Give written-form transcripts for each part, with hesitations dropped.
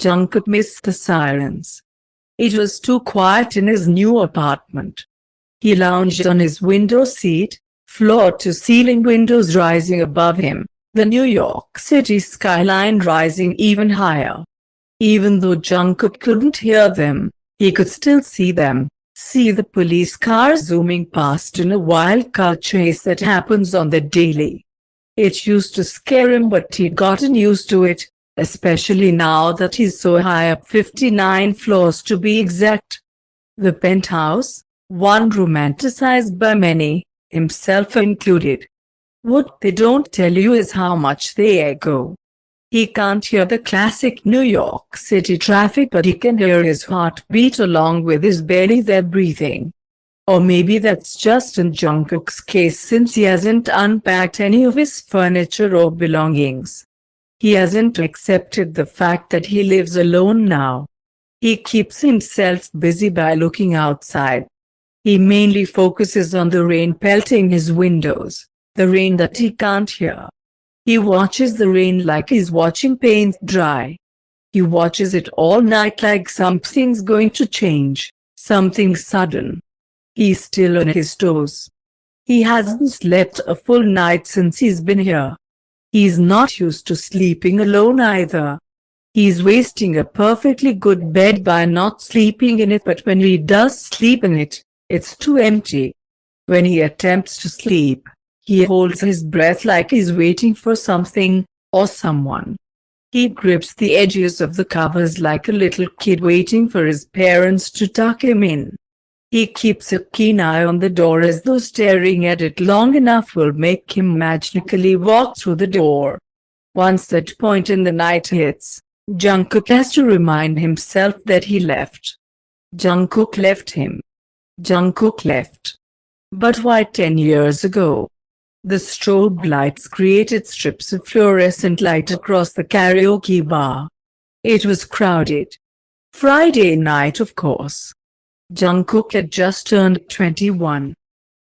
Jungkook missed the sirens. It was too quiet in his new apartment. He lounged on his window seat, floor-to-ceiling windows rising above him, the New York City skyline rising even higher. Even though Jungkook couldn't hear them, he could still see them, see the police cars zooming past in a wild car chase that happens on the daily. It used to scare him, but he'd gotten used to it, especially now that he's so high up, 59 floors to be exact. The penthouse, one romanticized by many, himself included. What they don't tell you is how much they echo. He can't hear the classic New York City traffic, but he can hear his heartbeat along with his belly there breathing. Or maybe that's just in Jungkook's case, since he hasn't unpacked any of his furniture or belongings. He hasn't accepted the fact that he lives alone now. He keeps himself busy by looking outside. He mainly focuses on the rain pelting his windows, the rain that he can't hear. He watches the rain like he's watching paint dry. He watches it all night like something's going to change, something sudden. He's still on his toes. He hasn't slept a full night since he's been here. He's not used to sleeping alone either. He's wasting a perfectly good bed by not sleeping in it, but when he does sleep in it, it's too empty. When he attempts to sleep, he holds his breath like he's waiting for something or someone. He grips the edges of the covers like a little kid waiting for his parents to tuck him in. He keeps a keen eye on the door, as though staring at it long enough will make him magically walk through the door. Once that point in the night hits, Jungkook has to remind himself that he left. Jungkook left him. Jungkook left. But why 10 years ago? The strobe lights created strips of fluorescent light across the karaoke bar. It was crowded. Friday night, of course. Jungkook had just turned 21.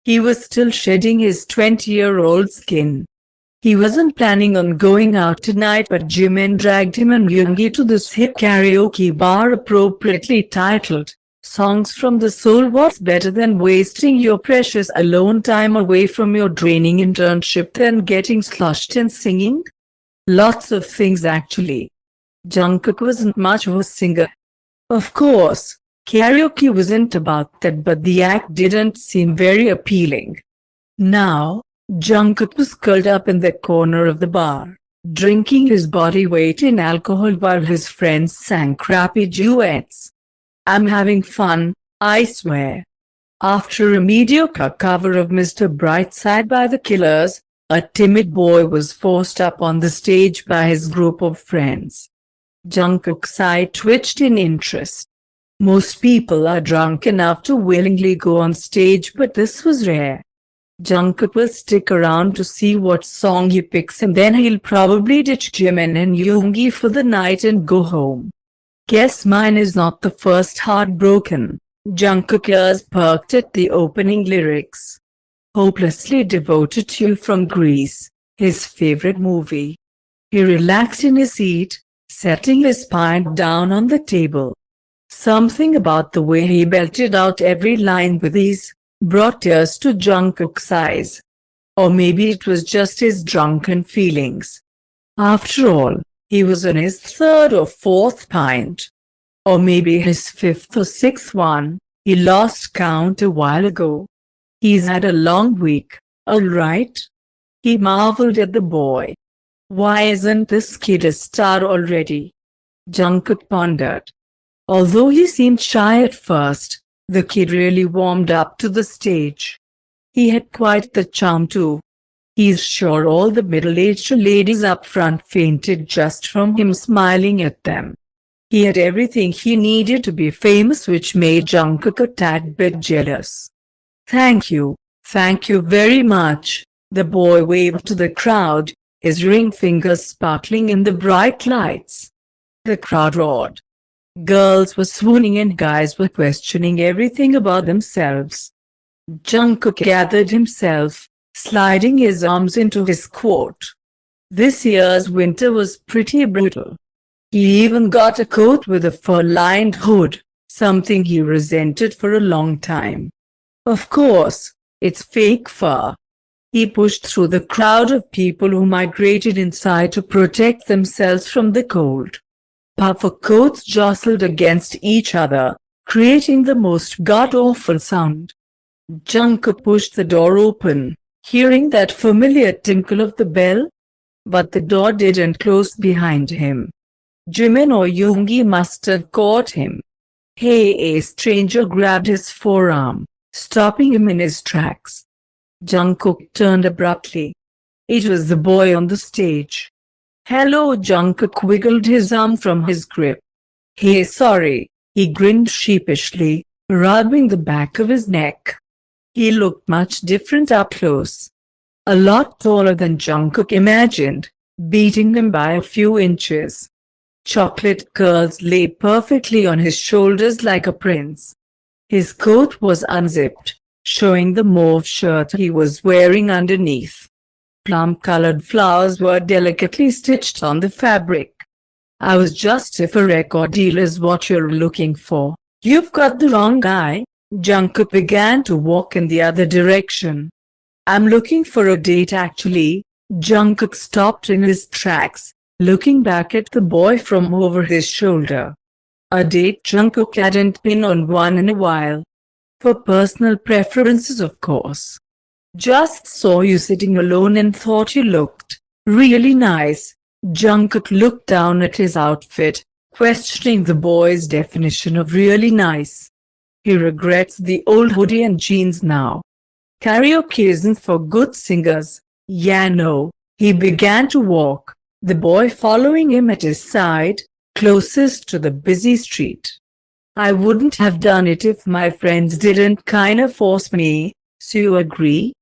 He was still shedding his 20-year-old skin. He wasn't planning on going out tonight, but Jimin dragged him and Yoongi to this hip karaoke bar appropriately titled, Songs from the Soul. What's better than wasting your precious alone time away from your draining internship than getting sloshed and singing? Lots of things, actually. Jungkook wasn't much of a singer. Of course, karaoke wasn't about that, but the act didn't seem very appealing. Now, Jungkook was curled up in the corner of the bar, drinking his body weight in alcohol while his friends sang crappy duets. I'm having fun, I swear. After a mediocre cover of Mr. Brightside by the Killers, a timid boy was forced up on the stage by his group of friends. Jungkook's eye twitched in interest. Most people are drunk enough to willingly go on stage, but this was rare. Jungkook will stick around to see what song he picks, and then he'll probably ditch Jimin and Yoongi for the night and go home. Guess mine is not the first heartbroken. Jungkook ears perked at the opening lyrics. Hopelessly devoted to you from Greece, his favorite movie. He relaxed in his seat, setting his pint down on the table. Something about the way he belted out every line with ease brought tears to Jungkook's eyes. Or maybe it was just his drunken feelings. After all, he was on his third or fourth pint. Or maybe his fifth or sixth one. He lost count a while ago. He's had a long week, all right? He marveled at the boy. Why isn't this kid a star already? Jungkook pondered. Although he seemed shy at first, the kid really warmed up to the stage. He had quite the charm too. He's sure all the middle-aged ladies up front fainted just from him smiling at them. He had everything he needed to be famous, which made Jungkook a tad bit jealous. Thank you very much, the boy waved to the crowd, his ring fingers sparkling in the bright lights. The crowd roared. Girls were swooning and guys were questioning everything about themselves. Jungkook gathered himself, sliding his arms into his coat. This year's winter was pretty brutal. He even got a coat with a fur-lined hood, something he resented for a long time. Of course, it's fake fur. He pushed through the crowd of people who migrated inside to protect themselves from the cold. Puffer coats jostled against each other, creating the most god-awful sound. Jungkook pushed the door open, hearing that familiar tinkle of the bell. But the door didn't close behind him. Jimin or Yoongi must have caught him. Hey, a stranger grabbed his forearm, stopping him in his tracks. Jungkook turned abruptly. It was the boy on the stage. Hello. Jungkook wiggled his arm from his grip. Hey, sorry, he grinned sheepishly, rubbing the back of his neck. He looked much different up close. A lot taller than Jungkook imagined, beating him by a few inches. Chocolate curls lay perfectly on his shoulders like a prince. His coat was unzipped, showing the mauve shirt he was wearing underneath. Plum-colored flowers were delicately stitched on the fabric. I was just if a record deal is what you're looking for, you've got the wrong guy. Jungkook began to walk in the other direction. I'm looking for a date actually. Jungkook stopped in his tracks, looking back at the boy from over his shoulder. A date? Jungkook hadn't been on one in a while. For personal preferences, of course. Just saw you sitting alone and thought you looked really nice. Jungkook looked down at his outfit, questioning the boy's definition of really nice. He regrets the old hoodie and jeans now. Karaoke isn't for good singers. Yeah, no. He began to walk, the boy following him at his side, closest to the busy street. I wouldn't have done it if my friends didn't kinda force me, so you agree?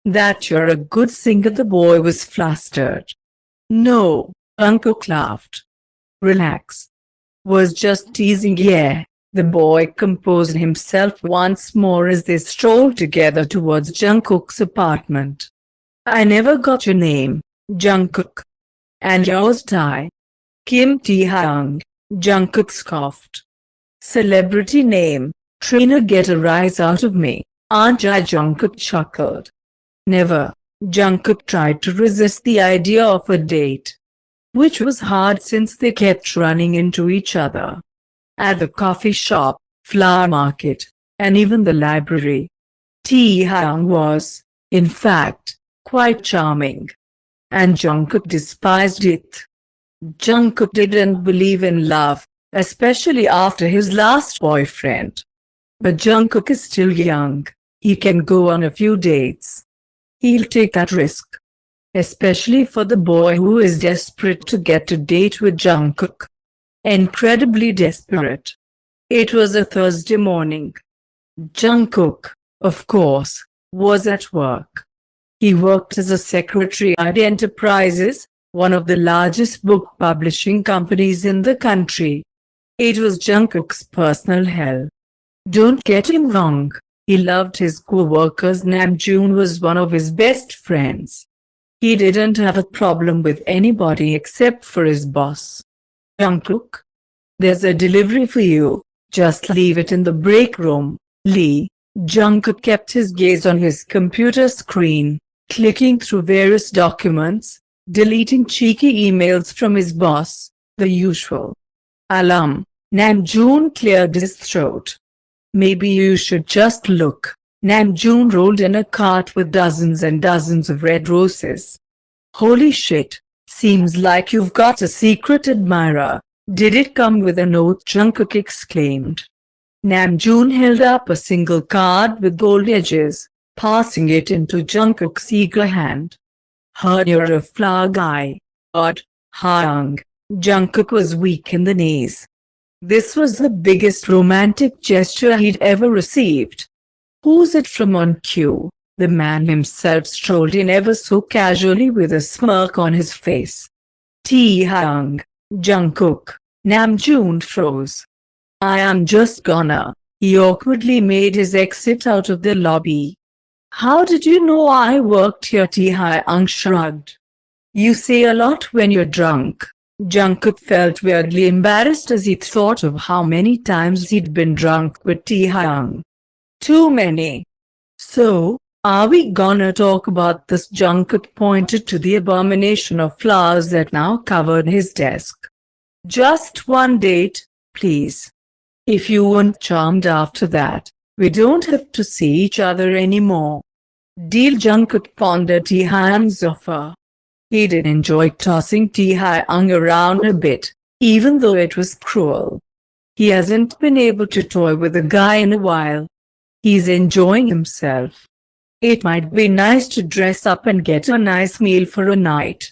That you're a good singer? The boy was flustered. No, Jungkook laughed. Relax. Was just teasing. Yeah. The boy composed himself once more as they strolled together towards Jungkook's apartment. I never got your name, Jungkook. And yours, Tae? Kim Tae-hyung, Jungkook scoffed. Celebrity name, trainer. Get a rise out of me, aren't I? Jungkook chuckled. Never. Jungkook tried to resist the idea of a date, which was hard since they kept running into each other. At the coffee shop, flower market, and even the library. Tae-hyung was, in fact, quite charming. And Jungkook despised it. Jungkook didn't believe in love, especially after his last boyfriend. But Jungkook is still young. He can go on a few dates. He'll take that risk. Especially for the boy who is desperate to get a date with Jungkook. Incredibly desperate. It was a Thursday morning. Jungkook, of course, was at work. He worked as a secretary at Enterprises, one of the largest book publishing companies in the country. It was Jungkook's personal hell. Don't get him wrong, he loved his co-workers. Namjoon was one of his best friends. He didn't have a problem with anybody except for his boss. Jungkook? There's a delivery for you, just leave it in the break room, Lee. Jungkook kept his gaze on his computer screen, clicking through various documents, deleting cheeky emails from his boss, the usual. Alam. Namjoon cleared his throat. Maybe you should just look. Namjoon rolled in a cart with dozens and dozens of red roses. Holy shit, seems like you've got a secret admirer. Did it come with a note? Jungkook exclaimed. Namjoon held up a single card with gold edges, passing it into Jungkook's eager hand. Heard you're a flower guy. Odd, Hyung. Jungkook was weak in the knees. This was the biggest romantic gesture he'd ever received. Who's it from on cue? The man himself strolled in ever so casually with a smirk on his face. Tae-hyung. Jungkook. Namjoon froze. I am just gonna. He awkwardly made his exit out of the lobby. How did you know I worked here? Tae-hyung shrugged. You say a lot when you're drunk. Jungkook felt weirdly embarrassed as he thought of how many times he'd been drunk with Taehyung. Too many. So, are we gonna talk about this? Jungkook pointed to the abomination of flowers that now covered his desk. Just one date, please. If you weren't charmed after that, we don't have to see each other anymore. Deal. Jungkook pondered Taehyung's offer. He did enjoy tossing Taehyung around a bit, even though it was cruel. He hasn't been able to toy with a guy in a while. He's enjoying himself. It might be nice to dress up and get a nice meal for a night.